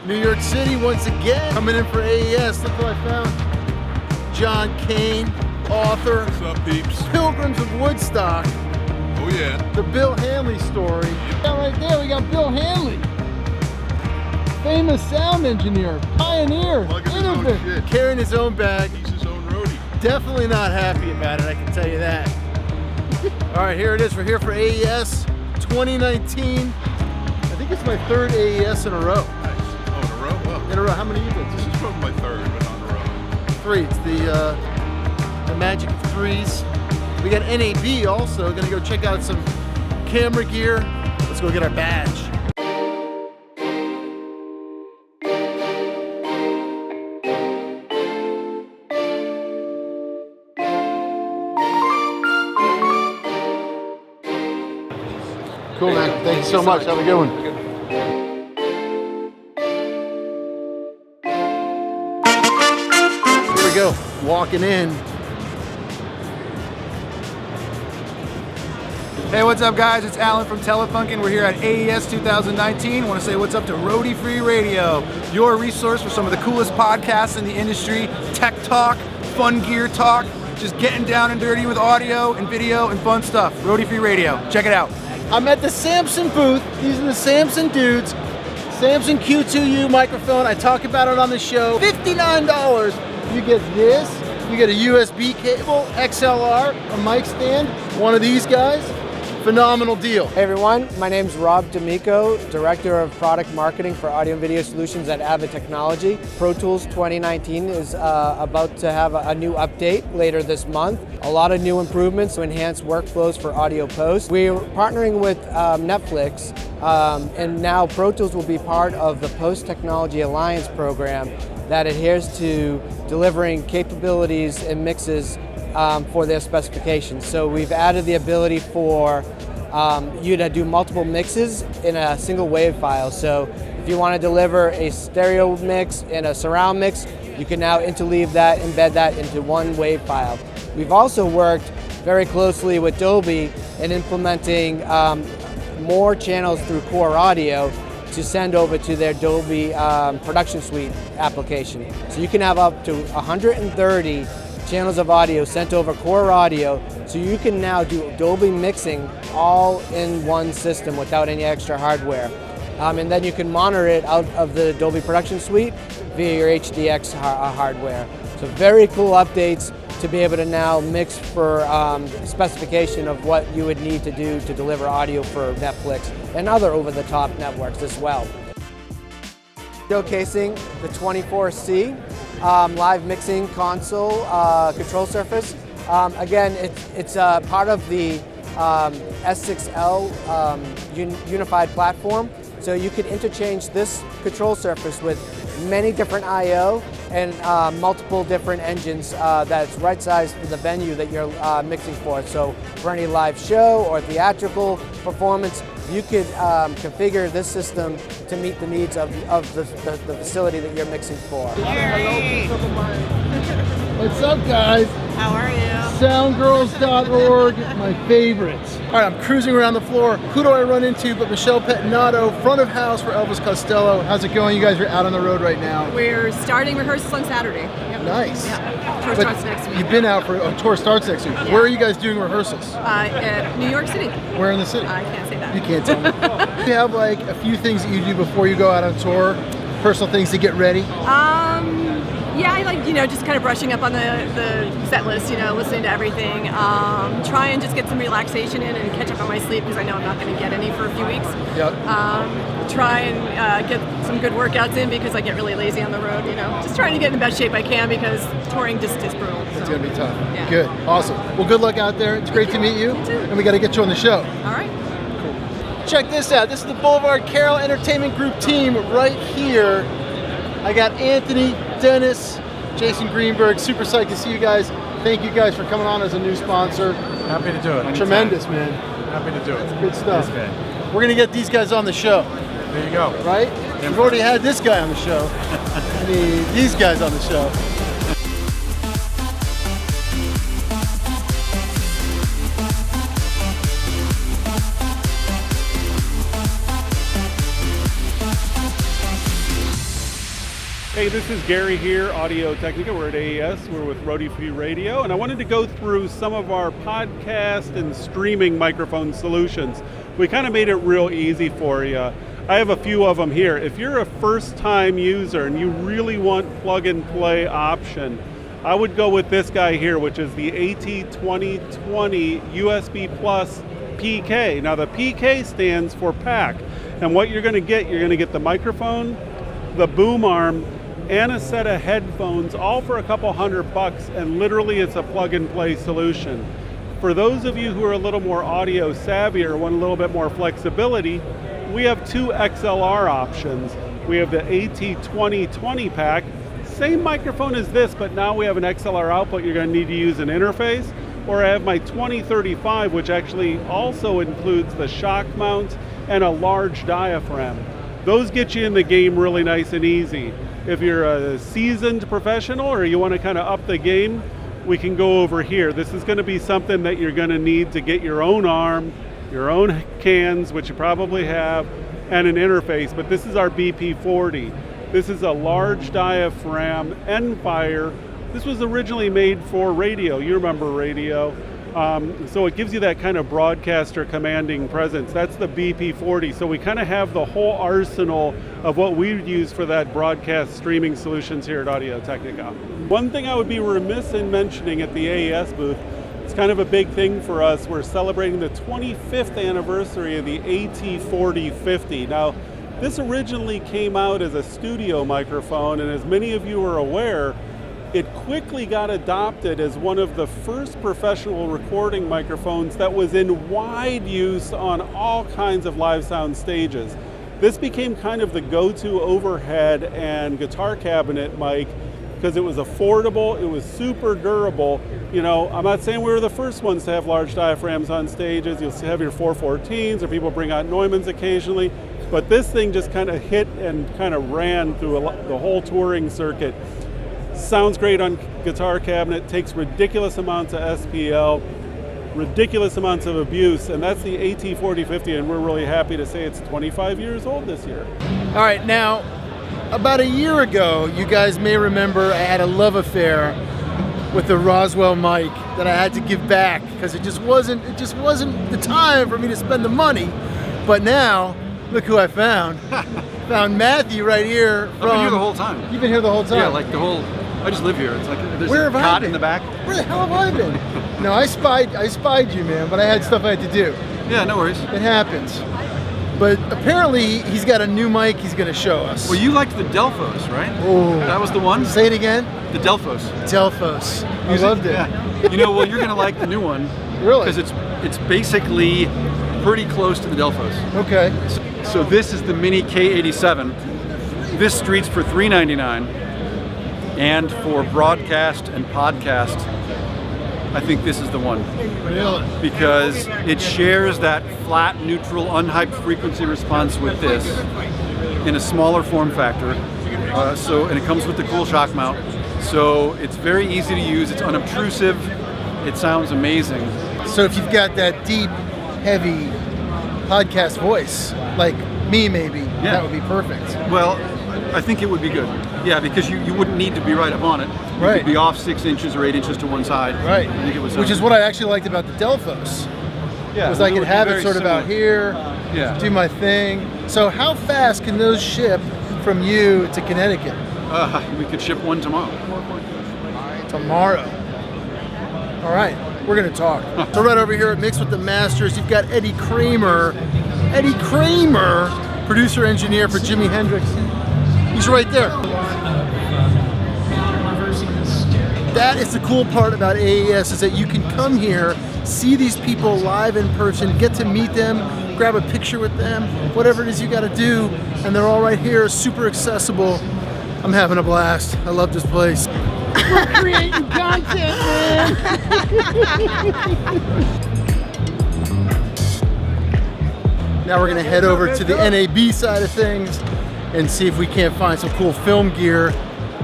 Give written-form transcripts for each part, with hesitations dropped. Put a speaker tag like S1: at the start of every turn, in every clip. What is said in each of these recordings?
S1: New York City once again, coming in for AES. Look what I found. John Kane, author.
S2: What's up, peeps?
S1: Pilgrims of Woodstock.
S2: Oh yeah.
S1: The Bill Hanley story. Yeah, right there we got Bill Hanley. Famous sound engineer, pioneer, innovator. Carrying his own bag.
S2: He's his own roadie.
S1: Definitely not happy about it, I can tell you that. All right, here it is. We're here for AES 2019. I think it's my third AES in a row.
S2: Nice. Oh, in a row? Well,
S1: In a row. How many units?
S2: this is probably my third, but not in a row.
S1: 3. It's the magic of 3s. We got NAB also. Gonna go check out some camera gear. Let's go get our badge. Cool, man. Thank you so much. Have a good one. Here we go. Walking in.
S3: Hey, what's up, guys? It's Alan from Telefunken. We're here at AES 2019. I want to say what's up to Roadie Free Radio, your resource for some of the coolest podcasts in the industry, tech talk, fun gear talk, just getting down and dirty with audio and video and fun stuff. Roadie Free Radio. Check it out.
S1: I'm at the Samson booth. These are the Samson dudes. Samson Q2U microphone. I talk about it on the show. $59. You get this. You get a USB cable, XLR, a mic stand, one of these guys. Phenomenal deal.
S4: Hey everyone, my name's Rob D'Amico, Director of Product Marketing for Audio and Video Solutions at Avid Technology. Pro Tools 2019 is about to have a new update later this month. A lot of new improvements to enhance workflows for audio post. We're partnering with Netflix, and now Pro Tools will be part of the Post Technology Alliance program that adheres to delivering capabilities and mixes for their specifications. So we've added the ability for you to do multiple mixes in a single wave file. So if you want to deliver a stereo mix and a surround mix, you can now interleave that, embed that into one wave file. We've also worked very closely with Dolby in implementing more channels through Core Audio to send over to their Dolby Production Suite application. So you can have up to 130 channels of audio sent over Core Audio, so you can now do Dolby mixing all in one system without any extra hardware. And then you can monitor it out of the Dolby Production Suite via your HDX hardware. So very cool updates to be able to now mix for specification of what you would need to do to deliver audio for Netflix and other over-the-top networks as well. Showcasing the 24C live mixing console control surface. Again, it's part of the S6L unified platform. So you could interchange this control surface with many different I/O and multiple different engines that's right-sized for the venue that you're mixing for. So for any live show or theatrical performance, you could configure this system to meet the needs of the facility that you're mixing for.
S1: What's up, guys?
S5: How are you?
S1: Soundgirls.org, my favorites. All right, I'm cruising around the floor. Who do I run into but Michelle Pettinato, front of house for Elvis Costello. How's it going? You guys are out on the road right now.
S5: We're starting rehearsals on Saturday. Yep.
S1: Nice.
S5: Yeah. Tour
S1: But
S5: starts next week.
S1: You've been out for tour starts next week.
S5: Yeah.
S1: Where are you guys doing rehearsals?
S5: At New York City.
S1: Where in the city?
S5: I can't say that.
S1: You can't tell me. Do you have like a few things that you do before you go out on tour? Personal things to get ready?
S5: Yeah, I like, just kind of brushing up on the set list, listening to everything. Try and just get some relaxation in and catch up on my sleep because I know I'm not going to get any for a few weeks.
S1: Yep.
S5: Try and get some good workouts in because I get really lazy on the road, Just trying to get in the best shape I can because touring just is brutal.
S1: It's
S5: so.
S1: going to be tough.
S5: Yeah.
S1: Good. Awesome. Well, good luck out there. It's great to meet you.
S5: You too.
S1: And we got to get you on the show.
S5: All right.
S1: Check this out. This is the Boulevard Carroll Entertainment Group team right here. I got Anthony, Dennis, Jason Greenberg. Super psyched to see you guys. Thank you guys for coming on as a new sponsor.
S6: Happy to do it.
S1: Tremendous, man.
S6: Happy to do it.
S1: Good stuff.
S6: Yes, man.
S1: We're going to get these guys on the show.
S6: There you go.
S1: Right? We've already had this guy on the show. I mean, these guys on the show.
S7: Hey, this is Gary here, Audio Technica. We're at AES. We're with Roadie Free Radio, and I wanted to go through some of our podcast and streaming microphone solutions. We kind of made it real easy for you. I have a few of them here. If you're a first-time user and you really want plug-and-play option, I would go with this guy here, which is the AT2020 USB Plus PK. Now, the PK stands for pack, and what you're going to get the microphone, the boom arm, and a set of headphones, all for a couple $100, and literally it's a plug-and-play solution. For those of you who are a little more audio savvy or want a little bit more flexibility, we have two XLR options. We have the AT2020 pack, same microphone as this, but now we have an XLR output. You're going to need to use an interface. Or I have my 2035, which actually also includes the shock mount and a large diaphragm. Those get you in the game really nice and easy. If you're a seasoned professional or you want to kind of up the game, we can go over here. This is going to be something that you're going to need to get your own arm, your own cans, which you probably have, and an interface. But this is our BP40. This is a large diaphragm end fire. This was originally made for radio. You remember radio. So it gives you that kind of broadcaster commanding presence. That's the BP40. So we kind of have the whole arsenal of what we use for that broadcast streaming solutions here at Audio Technica. One thing I would be remiss in mentioning at the AES booth, it's kind of a big thing for us. We're celebrating the 25th anniversary of the AT4050. Now, this originally came out as a studio microphone, and as many of you are aware, it quickly got adopted as one of the first professional recording microphones that was in wide use on all kinds of live sound stages. This became kind of the go-to overhead and guitar cabinet mic because it was affordable, it was super durable. You know, I'm not saying we were the first ones to have large diaphragms on stages. You'll have your 414s, or people bring out Neumanns occasionally, but this thing just kind of hit and kind of ran through the whole touring circuit. Sounds great on guitar cabinet, takes ridiculous amounts of SPL, ridiculous amounts of abuse, and that's the AT4050, and we're really happy to say it's 25 years old this year.
S1: All right, now, about a year ago, you guys may remember I had a love affair with the Roswell mic that I had to give back because it just wasn't the time for me to spend the money. But now, look who I found. Found Matthew right here.
S8: I've been here the whole time.
S1: You've been here the whole time?
S8: Yeah, like the whole, I just live here. It's like there's
S1: Where
S8: a
S1: have I
S8: cot
S1: been?
S8: in the back.
S1: Where the hell have I been? No, I spied you, man, but I had stuff I had to do.
S8: Yeah, no worries.
S1: It happens. But apparently he's got a new mic he's going to show us.
S8: Well, you liked the Delphos, right?
S1: Oh.
S8: That was the one?
S1: Say it again.
S8: The Delphos.
S1: Delphos. I loved it.
S8: Yeah. You know, well, you're going to like the new one.
S1: Really?
S8: Because it's basically pretty close to the Delphos.
S1: Okay.
S8: So this is the Mini K87. This streets for $399. And for broadcast and podcast, I think this is the one.
S1: Really?
S8: Because it shares that flat, neutral, unhyped frequency response with this in a smaller form factor. And it comes with the cool shock mount. So it's very easy to use, it's unobtrusive, it sounds amazing.
S1: So if you've got that deep, heavy podcast voice, like me maybe, that would be perfect.
S8: Well, I think it would be good. Yeah, because you wouldn't need to be right up on it. You
S1: Right.
S8: could be off 6 inches or 8 inches to one side.
S1: Right.
S8: I think it was,
S1: Which is what I actually liked about the Delphos.
S8: yeah,
S1: Was I could
S8: would be
S1: have it
S8: very
S1: sort of
S8: similar.
S1: out here,
S8: Yeah.
S1: do my thing. So how fast can those ship from you to Connecticut?
S8: We could ship one tomorrow.
S1: Tomorrow. All right, we're gonna talk. So right over here at Mix with the Masters, you've got Eddie Kramer. Eddie Kramer, producer engineer for Jimi Hendrix. He's right there. That is the cool part about AES, is that you can come here, see these people live in person, get to meet them, grab a picture with them, whatever it is you gotta do, and they're all right here, super accessible. I'm having a blast. I love this place. We're creating content, man! Now we're gonna head over to the NAB side of things and see if we can't find some cool film gear,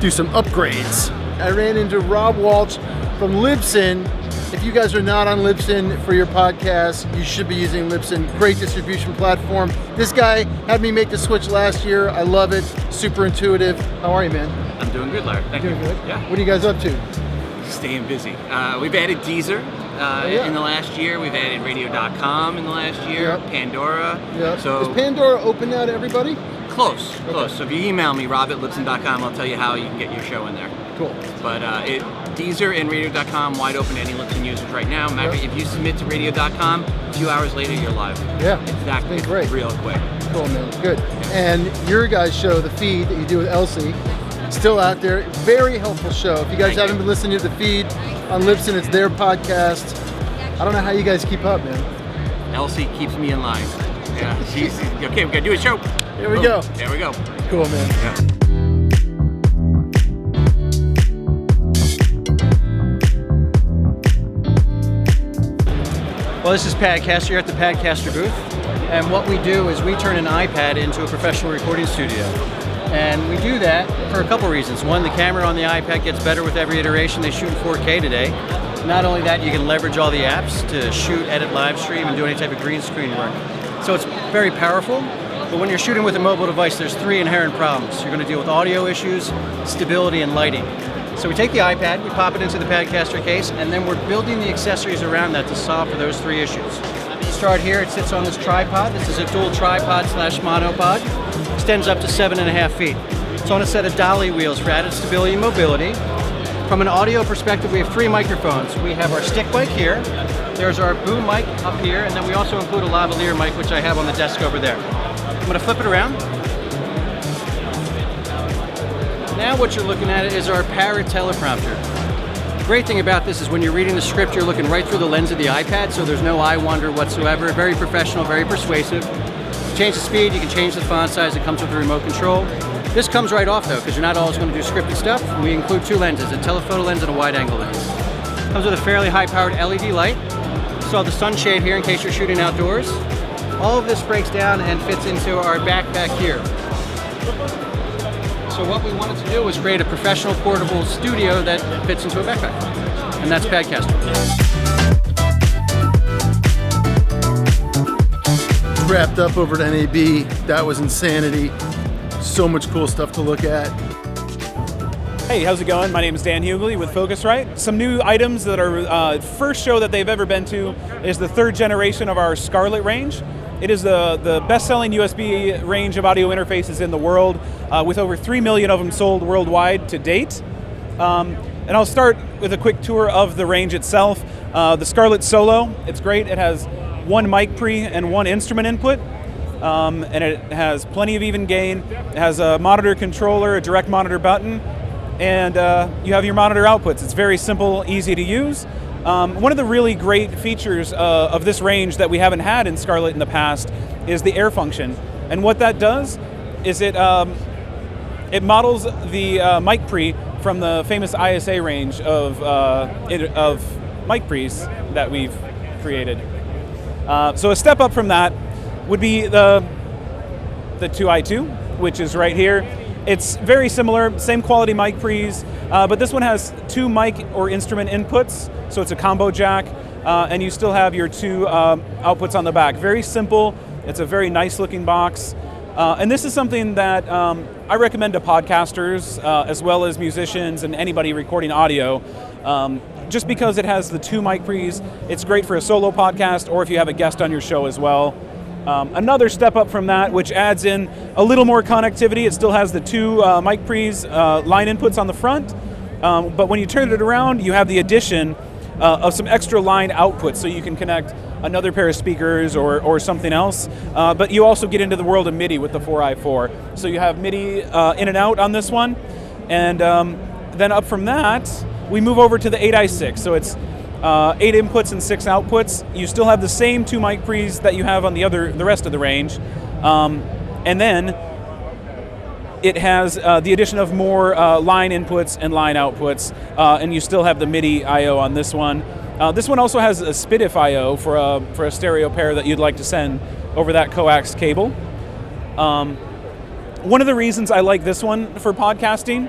S1: do some upgrades. I ran into Rob Walsh from Libsyn. If you guys are not on Libsyn for your podcast, you should be using Libsyn. Great distribution platform. This guy had me make the switch last year. I love it. Super intuitive. How are you, man?
S9: I'm doing good, Larry. Thank you.
S1: Doing good?
S9: Yeah.
S1: What are you guys up to?
S9: Staying busy. We've added Deezer in the last year. We've added Radio.com in the last year.
S1: Yep.
S9: Pandora.
S1: Yeah.
S9: So
S1: Is Pandora open now to everybody?
S9: close. So if you email me, rob@libsyn.com, I'll tell you how you can get your show in there.
S1: Cool.
S9: But Deezer and Radio.com wide open to any Libsyn users right now. Matter if you submit to Radio.com, a few hours later you're live.
S1: Yeah.
S9: Exactly.
S1: It's been great.
S9: Real quick.
S1: Cool, man. Good. And your guys' show, The Feed, that you do with Elsie, still out there. Very helpful show. If you guys haven't been listening to The Feed on Libsyn, it's their podcast. I don't know how you guys keep up, man.
S9: Elsie keeps me in line. Yeah. She's okay. We gotta do a show.
S1: Here we go.
S9: There we go.
S1: Cool, man.
S9: Yeah.
S10: Well, this is Padcaster here at the Padcaster booth, and what we do is we turn an iPad into a professional recording studio. And we do that for a couple reasons. One, the camera on the iPad gets better with every iteration. They shoot in 4K today. Not only that, you can leverage all the apps to shoot, edit, live stream, and do any type of green screen work. So it's very powerful, but when you're shooting with a mobile device, there's three inherent problems. You're going to deal with audio issues, stability, and lighting. So we take the iPad, we pop it into the Padcaster case, and then we're building the accessories around that to solve for those three issues. Start here, it sits on this tripod. This is a dual tripod / monopod. Extends up to 7.5 feet. It's on a set of dolly wheels for added stability and mobility. From an audio perspective, we have three microphones. We have our stick mic here, there's our boom mic up here, and then we also include a lavalier mic, which I have on the desk over there. I'm gonna flip it around. Now what you're looking at is our Parrot Teleprompter. The great thing about this is when you're reading the script, you're looking right through the lens of the iPad, so there's no eye wander whatsoever. Very professional, very persuasive. Change the speed, you can change the font size, it comes with a remote control. This comes right off though, because you're not always going to do scripted stuff. We include two lenses, a telephoto lens and a wide angle lens. Comes with a fairly high powered LED light. So the sunshade here in case you're shooting outdoors. All of this breaks down and fits into our backpack here. So what we wanted to do was create a professional portable studio that fits into a backpack. And that's Padcaster.
S1: Wrapped up over at NAB. That was insanity. So much cool stuff to look at.
S11: Hey, how's it going? My name is Dan Hughley with Focusrite. Some new items that are first show that they've ever been to is the third generation of our Scarlet range. It is the best-selling USB range of audio interfaces in the world, with over 3 million of them sold worldwide to date. And I'll start with a quick tour of the range itself. The Scarlet Solo, it's great. It has one mic pre and one instrument input. And it has plenty of even gain. It has a monitor controller, a direct monitor button, and you have your monitor outputs. It's very simple, easy to use. One of the really great features of this range that we haven't had in Scarlet in the past is the air function. And what that does is it models the mic pre from the famous ISA range of mic pre's that we've created. So a step up from that would be the 2i2, which is right here. It's very similar, same quality mic pre's, but this one has two mic or instrument inputs, so it's a combo jack, and you still have your two outputs on the back. Very simple, it's a very nice looking box, and this is something that I recommend to podcasters, as well as musicians and anybody recording audio, just because it has the two mic pre's. It's great for a solo podcast, or if you have a guest on your show as well. Another step up from that, which adds in a little more connectivity. It still has the two mic pre's line inputs on the front, but when you turn it around, you have the addition of some extra line outputs, so you can connect another pair of speakers or something else. But you also get into the world of MIDI with the 4i4. So you have MIDI in and out on this one, and then up from that, we move over to the 8i6. So it's 8 inputs and 6 outputs. You still have the same two mic pre's that you have on the rest of the range, and then it has the addition of more line inputs and line outputs, and you still have the MIDI I/O on this one. This one also has a SPDIF I/O for a stereo pair that you'd like to send over that coax cable. One of the reasons I like this one for podcasting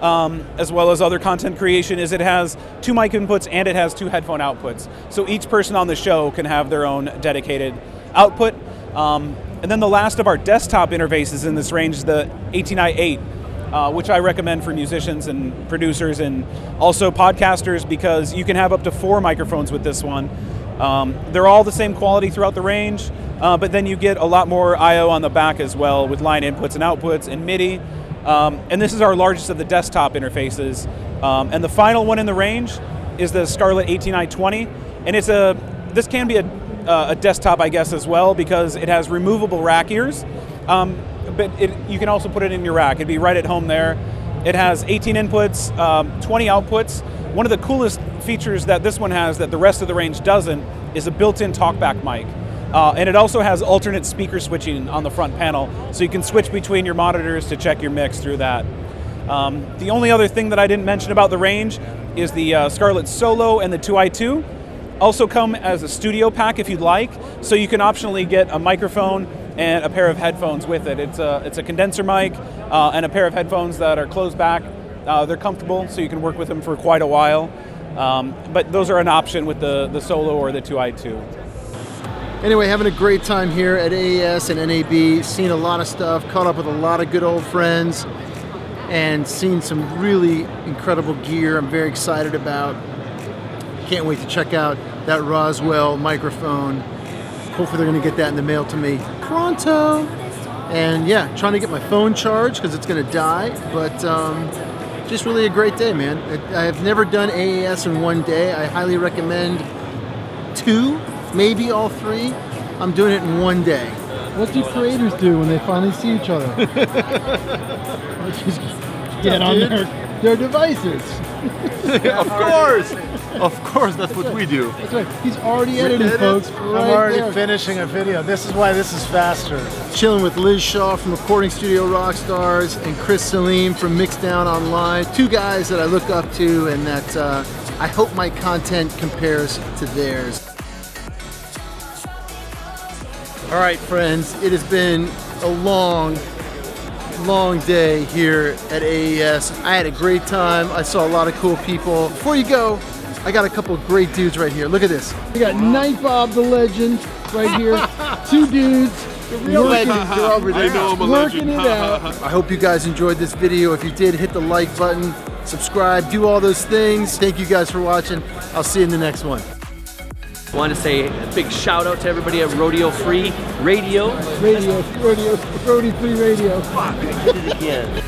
S11: as well as other content creation, is it has 2 mic inputs and it has 2 headphone outputs. So each person on the show can have their own dedicated output. And then the last of our desktop interfaces in this range is the 18i8, which I recommend for musicians and producers and also podcasters, because you can have up to 4 microphones with this one. They're all the same quality throughout the range, but then you get a lot more I/O on the back as well, with line inputs and outputs and MIDI. And this is our largest of the desktop interfaces. And the final one in the range is the Scarlet 18i20, and this can be a desktop, I guess, as well, because it has removable rack ears. But you can also put it in your rack. It'd be right at home there. It has 18 inputs, 20 outputs. One of the coolest features that this one has that the rest of the range doesn't is a built-in talkback mic. And it also has alternate speaker switching on the front panel, so you can switch between your monitors to check your mix through that. The only other thing that I didn't mention about the range is the Scarlet Solo and the 2i2. Also come as a studio pack if you'd like, so you can optionally get a microphone and a pair of headphones with it. It's a condenser mic and a pair of headphones that are closed back. They're comfortable, so you can work with them for quite a while. But those are an option with the Solo or the 2i2.
S1: Anyway, having a great time here at AES and NAB, seen a lot of stuff, caught up with a lot of good old friends, and seen some really incredible gear I'm very excited about. Can't wait to check out that Roswell microphone. Hopefully they're gonna get that in the mail to me pronto. And yeah, trying to get my phone charged because it's gonna die, but just really a great day, man. I have never done AES in one day. I highly recommend 2, maybe all 3. I'm doing it in one day.
S12: What do creators do when they finally see each other? Just get on their devices.
S6: Of course, that's what we do.
S12: That's right. He's already editing, folks.
S6: I'm already finishing a video. This is why this is faster.
S1: Chilling with Liz Shaw from Recording Studio Rockstars and Chris Salim from Mixdown Online. 2 guys that I look up to and that I hope my content compares to theirs. All right, friends, it has been a long day here at AES. I had a great time. I saw a lot of cool people. Before you go, I got a couple of great dudes right here. Look at this.
S12: We got Night Bob the legend right here. 2 dudes.
S1: The real legends are over there.
S2: I know I'm a
S12: Working
S2: legend.
S12: it out.
S1: I hope you guys enjoyed this video. If you did, hit the like button, subscribe, do all those things. Thank you guys for watching. I'll see you in the next one.
S13: I want to say a big shout out to everybody at Rodeo Free Radio.
S12: Roadie Free Radio.
S13: Fuck, I did it again.